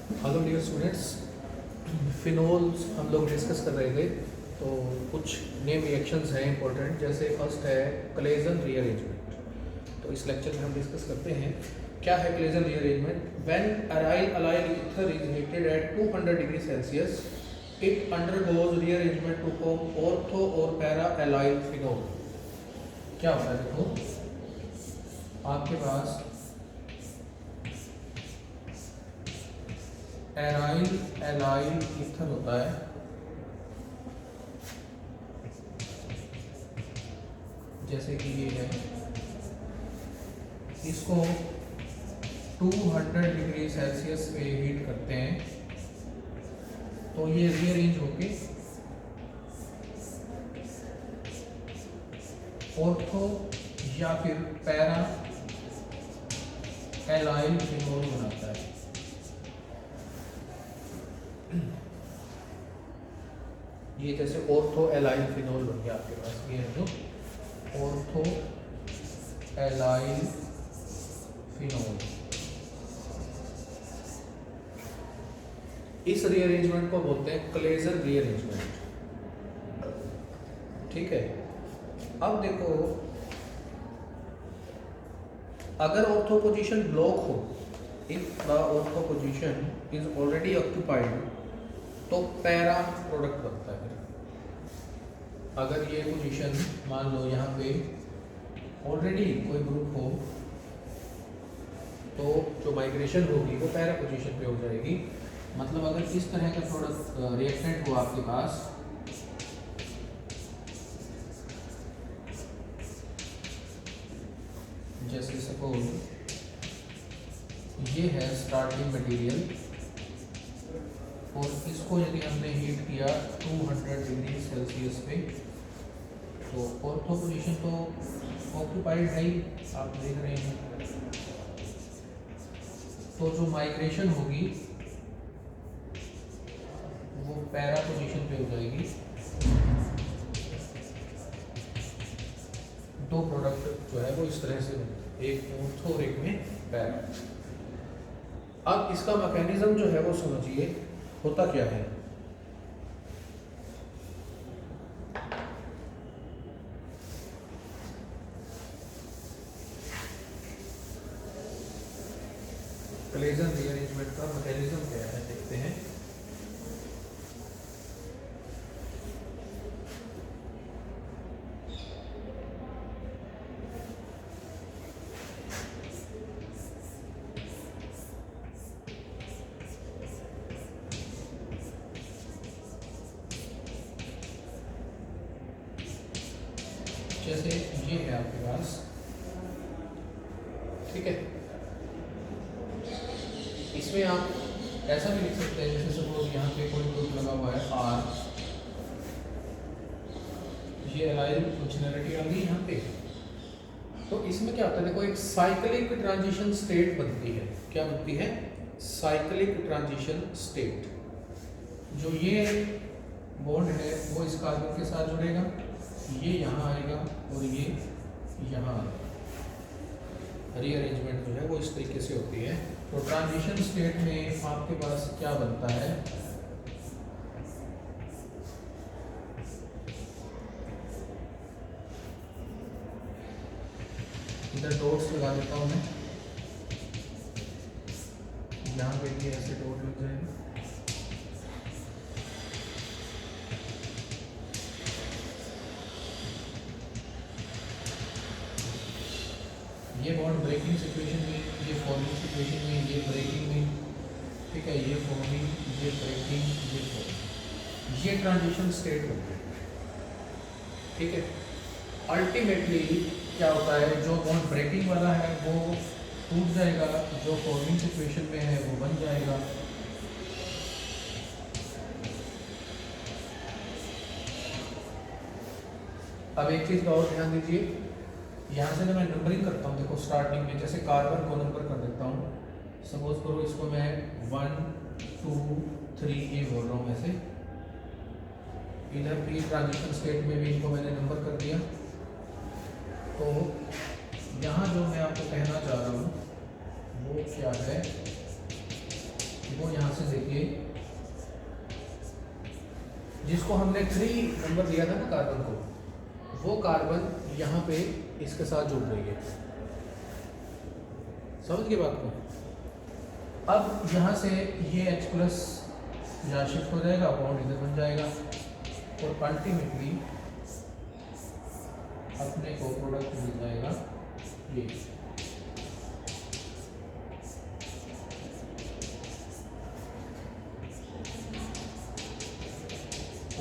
Hello dear students, phenols हम लोग discuss कर रहे थे। तो कुछ नेम रिएक्शंस हैं इंपॉर्टेंट, जैसे फर्स्ट है क्लेजन रीअरेंजमेंट। तो इस लेक्चर में हम डिस्कस करते हैं क्या है Claisen rearrangement. When aryl allyl ether is heated at 200 degree Celsius it undergoes rearrangement to form ortho और पैरा एलाइल फिनोल। क्या होता है, देखो आपके पास एराइल एलाइल ईथर होता है, जैसे कि ये है, इसको 200 डिग्री सेल्सियस पे हीट करते हैं तो ये रीअरेंज होके ऑर्थो या फिर पैरा एलाइल फिनोल बनाता है। ये जैसे ऑर्थो एलाइल फिनोल बन गया आपके पास, ये है जो ऑर्थो एलाइल फिनोल। इस रीअरेंजमेंट को बोलते हैं क्लेजन रीअरेंजमेंट। ठीक है, अब देखो अगर ऑर्थो पोजीशन ब्लॉक हो, if the ortho position is already occupied, तो पैरा प्रोडक्ट बनता है। अगर ये पोजीशन मान लो यहाँ पे ऑलरेडी कोई ग्रुप हो तो जो माइग्रेशन होगी वो पैरा पोजीशन पे हो जाएगी। मतलब अगर इस तरह का प्रोडक्ट रिएक्टेंट हो आपके पास, जैसे सपोज ये है स्टार्टिंग मटेरियल और इसको यदि हमने हीट किया 200 डिग्री सेल्सियस पे, तो ऑर्थो पोजीशन तो ऑक्यूपाइड है ही, आप देख रहे हैं। तो जो माइग्रेशन होगी वो पैरा पोजीशन पे हो जाएगी। दो प्रोडक्ट जो है वो इस तरह से बनते हैं, एक ऑर्थो और एक में पैरा। अब इसका मैकेनिज्म जो है वो समझिए होता क्या है। क्लेजन रीअरेंजमेंट का मैकेनिज्म क्या है देखते हैं। जैसे ये है आपके पास, ठीक है, इसमें आप ऐसा भी लिख सकते हैं, जैसे सपोज यहाँ पे कोई ग्रुप लगा हुआ है आर, ये एलाइल फंक्शनैलिटी आ गई यहाँ पे। तो इसमें क्या होता है, देखो एक साइक्लिक ट्रांजिशन स्टेट बनती है। क्या बनती है? Cyclic transition state. जो ये बॉन्ड है वो इस कार्बन के साथ जुड़ेगा, ये यहाँ आएगा और ये यहाँ आएगा। रीअरेंजमेंट जो है वो इस तरीके से होती है। तो ट्रांजिशन स्टेट में आपके पास क्या बनता है, इधर डॉट्स लगा देता हूँ मैं, यहाँ पे भी ऐसे डॉट लग जाएंगे। ये बॉन्ड ब्रेकिंग सिचुएशन में, ये फॉर्मिंग सिचुएशन में, ये ब्रेकिंग में, ठीक है, ये फॉर्मिंग, ये ब्रेकिंग, ये फॉर्मिंग, ये ट्रांजिशन स्टेट होती है। ठीक है, अल्टीमेटली क्या होता है, जो बॉन्ड ब्रेकिंग वाला है वो टूट जाएगा, जो फॉर्मिंग सिचुएशन में है वो बन जाएगा। अब एक चीज़ का और ध्यान दीजिए, यहाँ से ना मैं नंबरिंग करता हूँ। देखो स्टार्टिंग में जैसे कार्बन को नंबर कर देता हूँ, सपोज करो इसको मैं 1 2 3 ये बोल रहा हूँ ऐसे। इधर भी ट्रांजिशन स्टेट में भी इनको मैंने नंबर कर दिया। तो यहाँ जो मैं आपको कहना चाह रहा हूँ वो क्या है, वो यहाँ से देखिए, जिसको हमने 3 नंबर दिया था ना कार्बन को, वो कार्बन यहाँ पे इसके साथ जुड़ रही है। समझ गए बात को? अब यहाँ से ये H+ यहाँ शिफ्ट हो जाएगा, बॉन्ड इधर बन जाएगा और अल्टीमेटली अपने को प्रोडक्ट मिल जाएगा ये।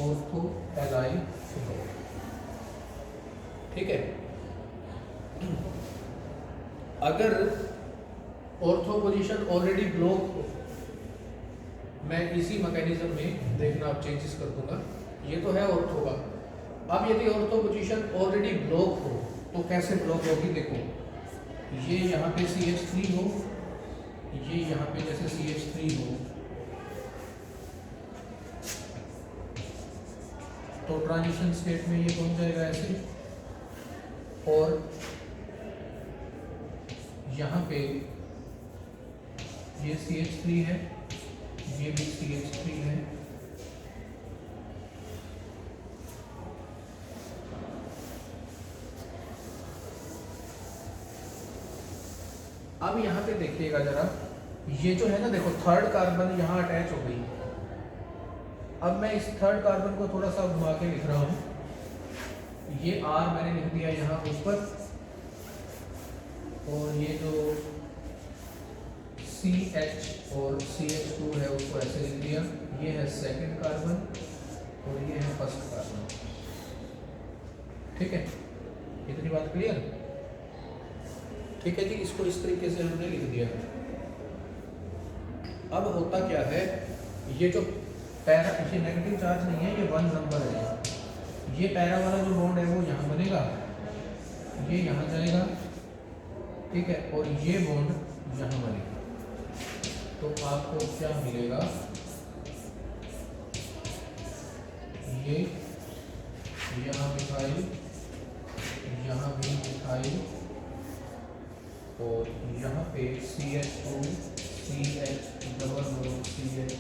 Ortho align phenol. ठीक है, अगर ऑर्थो पोजीशन ऑलरेडी ब्लॉक हो, मैं इसी मैकेनिज्म में देखना आप चेंजेस कर दूंगा। ये तो है ऑर्थो का। अब यदि ऑर्थो पोजीशन ऑलरेडी ब्लॉक हो तो कैसे ब्लॉक होगी? देखो, ये यहाँ पे CH3 हो, ये यहाँ पे जैसे CH3 हो, तो ट्रांजिशन स्टेट में ये पहुंच जाएगा ऐसे, और यहाँ पे ये CH3 है, ये भी CH3 है, अब यहाँ पे देखिएगा जरा, ये जो है ना, देखो थर्ड कार्बन यहाँ अटैच हो गई। अब मैं इस थर्ड कार्बन को थोड़ा सा घुमा के लिख रहा हूँ, ये R मैंने लिख दिया यहाँ ऊपर, और ये जो CH और CH2 है उसको ऐसे लिख दिया। ये है सेकंड कार्बन और ये है फर्स्ट कार्बन। ठीक है, इतनी बात क्लियर? ठीक है जी, इसको इस तरीके से हमने लिख दिया। अब होता क्या है, ये जो पैरा, ये नेगेटिव चार्ज नहीं है, ये 1 नंबर है। ये पैरा वाला जो बॉन्ड है वो यहाँ बनेगा, ये यहाँ जाएगा, ठीक है, और ये बॉन्ड यहाँ बनेगा। तो आपको क्या मिलेगा? ये यहाँ मिथाइल, यहाँ भी मिथाइल, और यहाँ पे CH2 CH double bond CH।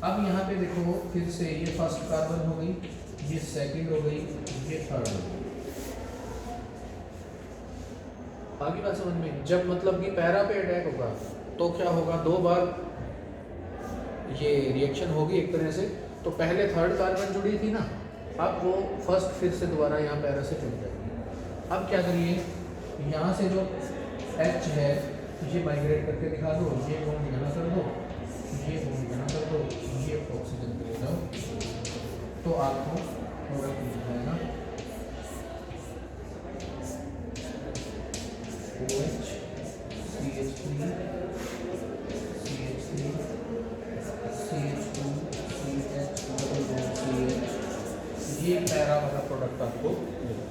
अब यहाँ पे देखो, फिर से ये फर्स्ट कार्बन हो गई, ये सेकंड हो गई, ये थर्ड हो गई। आगे बात समझ में? जब मतलब कि पैरा पे अटैक होगा तो क्या होगा? 2 बार ये रिएक्शन होगी एक तरह से। तो पहले थर्ड कार्बन जुड़ी थी ना, अब वो फर्स्ट फिर से दोबारा यहाँ पैरा से जुड़ जाएगी। अब क्या करिए, यहाँ से जो H है ये माइग्रेट करके दिखा दो, ये बॉन्ड यहाँ कर दो, ये बॉन्ड यहाँ कर दो, ये ऑक्सीजन पे ले जाओ, तो आपको प्रोडक्ट मिल जाएगा OH CH3 CH3 CH2 CH double bond CH। ये पैरा वाला प्रोडक्ट आपको मिलेगा।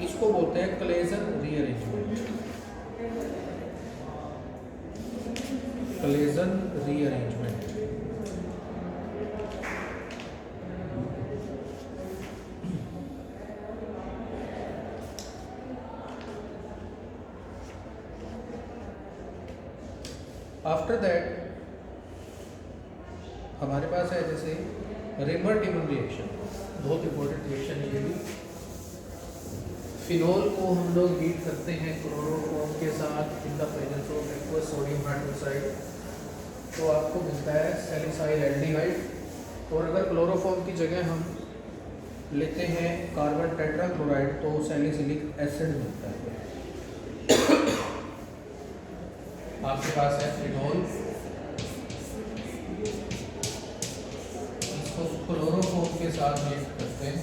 इसको बोलते हैं Claisen rearrangement. Claisen rearrangement. After that हमारे पास है जैसे रिमर-टिमन रिएक्शन, बहुत इंपॉर्टेंट रिएक्शन है ये भी। फिनोल को हम लोग हीट करते हैं क्लोरोफॉर्म के साथ in the presence of aqueous sodium hydroxide, तो आपको मिलता है सैलिसाइल एल्डिहाइड। और अगर क्लोरोफॉर्म की जगह हम लेते हैं कार्बन टेट्राक्लोराइड तो सैलिसिलिक एसिड मिलता है। आपके पास है फिनोल, इसको क्लोरोफॉर्म के साथ रिएक्ट करते हैं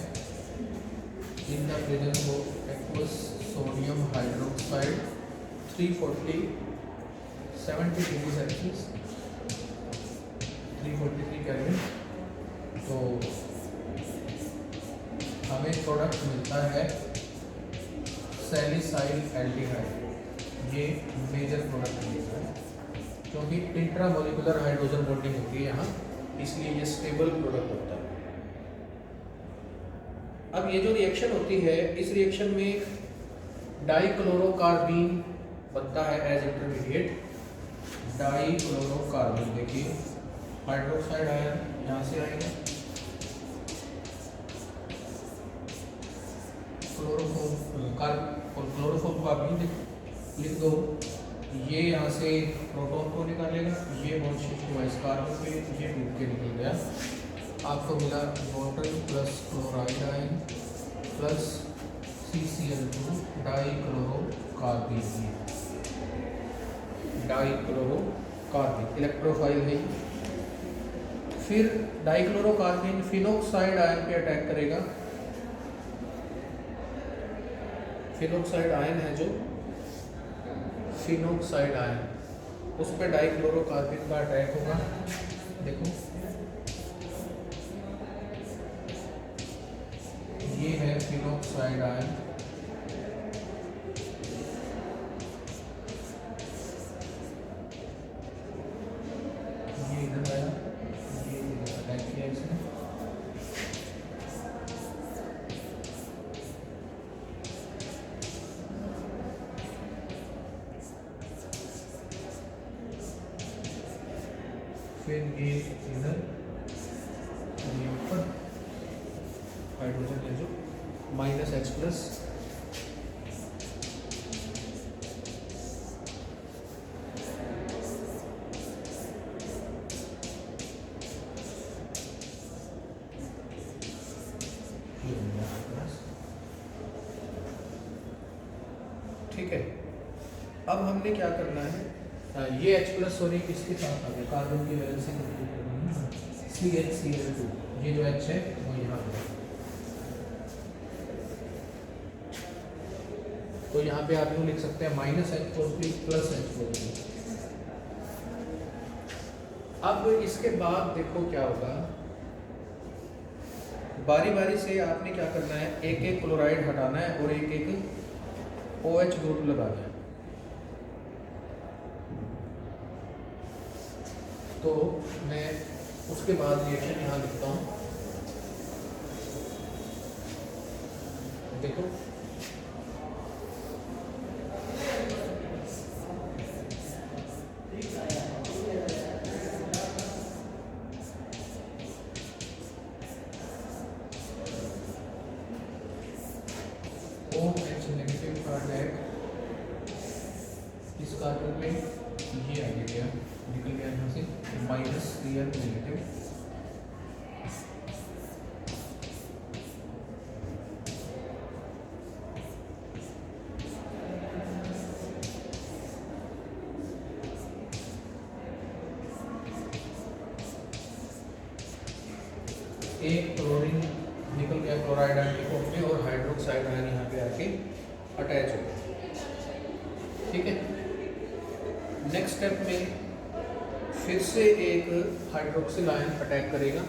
in the presence of aqueous sodium hydroxide 340 70 degree Celsius 343 kelvin. तो हमें प्रोडक्ट मिलता है सैलिसाइल एल्डिहाइड। ये मेजर प्रोडक्ट मिलता है क्योंकि इंट्रामोलिकुलर हाइड्रोजन बॉन्डिंग होती है यहाँ, इसलिए ये स्टेबल प्रोडक्ट होता है। अब ये जो रिएक्शन होती है, इस रिएक्शन में डाइक्लोरोकार्बीन बनता है एज इंटरमीडिएट। डाइक्लोरोकार्बीन देखिए हाइड्रोक्साइड आयन यहाँ से आएंगे, क्लोरोफोर्म लिख दो, ये यहाँ से प्रोटॉन को निकालेगा, ये बॉन्ड शिफ्ट हुआ इस कार्बन पे, ये टूट के निकल गया, आपको मिला water plus chloride ion plus CCl2 डाइक्लोरोकार्बीन। डाइक्लोरोकार्बीन electrophile है। फिर डाइक्लोरोकार्बीन फिनोक्साइड आयन पे अटैक करेगा। फिनोक्साइड आयन है जो फिनोक्साइड आयन, उस पर डाइक्लोरोकार्बीन का अटैक होगा। देखो ये है फिनोक्साइड आयन, ये इधर आया, ये अटैक किया इसने। फिर ये इधर ये ऊपर हाइड्रोजन है जो -H+, ठीक है। अब हमने क्या करना है, ये H+ सॉरी इसके साथ आ गया, कार्बन की वैलेंस से कंप्लीट करनी है, CHCl2, ये जो H है वो यहाँ है, तो यहाँ पे आप यूँ लिख सकते हैं -H++ प्लस H+। अब इसके बाद देखो क्या होगा, बारी बारी से आपने क्या करना है, एक एक क्लोराइड हटाना है और एक एक OH ग्रुप लगाना है। तो मैं उसके बाद रिएक्शन यहाँ लिखता हूँ, देखो OH नेगेटिव का अटैक इस कार्बन में, ये आगे गया, निकल गया यहाँ से, -Cl नेगेटिव, एक क्लोरीन निकल गया क्लोराइड आयन के फॉर्म में, और हाइड्रोक्साइड आयन यहाँ पे आके अटैच हो गया, ठीक है। नेक्स्ट स्टेप में फिर से एक हाइड्रोक्सिल आयन अटैक करेगा।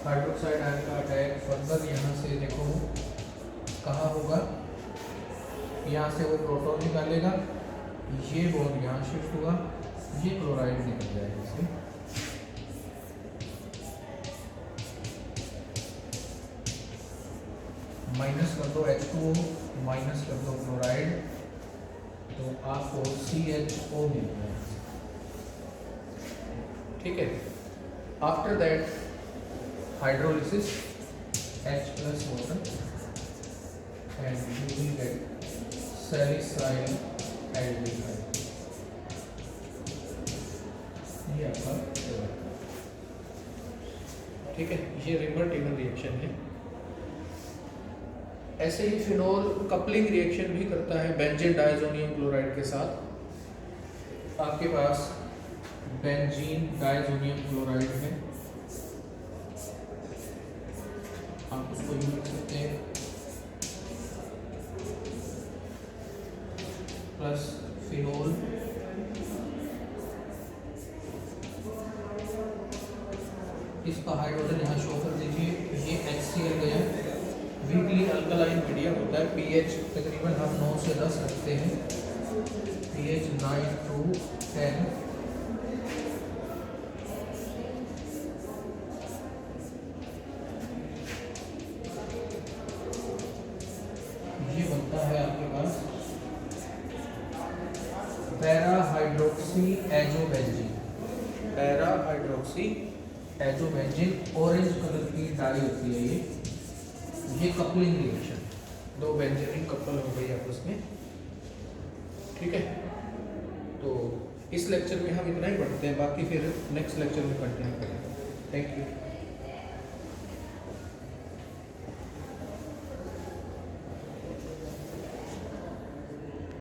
हाइड्रोक्साइड आयन का अटैक फर्दर यहाँ से देखो कहाँ होगा, यहाँ से वो प्रोटॉन निकालेगा, ये बॉन्ड यहाँ शिफ्ट हुआ, ये क्लोराइड निकल जाएगा इसमें, माइनस कर दो H2O, माइनस कर दो क्लोराइड, तो आपको CHO मिलता है, ठीक है। After that hydrolysis H+ water and you will get salicylaldehyde, ये आपका, ठीक है। ये रिवर्सिबल रिएक्शन है। ऐसे ही फिनोल कपलिंग रिएक्शन भी करता है बेंजीन डायजोनियम क्लोराइड के साथ। आपके पास बेंजीन डायजोनियम क्लोराइड है, आप उसको यूज लिख सकते हैं, प्लस फिनोल, इसका हाइड्रोजन यहाँ शो कर दीजिए, ये HCl गया, वीकली अल्कलाइन मीडियम होता है, pH तकरीबन हम 9 से 10 रखते हैं, pH 9 to 10, होता है आपके पास para hydroxy azobenzene. Para hydroxy azobenzene orange colour की डाई होती है ये कपलिंग रिएक्शन, दो बेंजीन कपल हो गई आपस में, ठीक है। तो इस लेक्चर में हम इतना ही पढ़ते हैं, बाकी फिर नेक्स्ट लेक्चर में कंटिन्यू करेंगे। Thank you.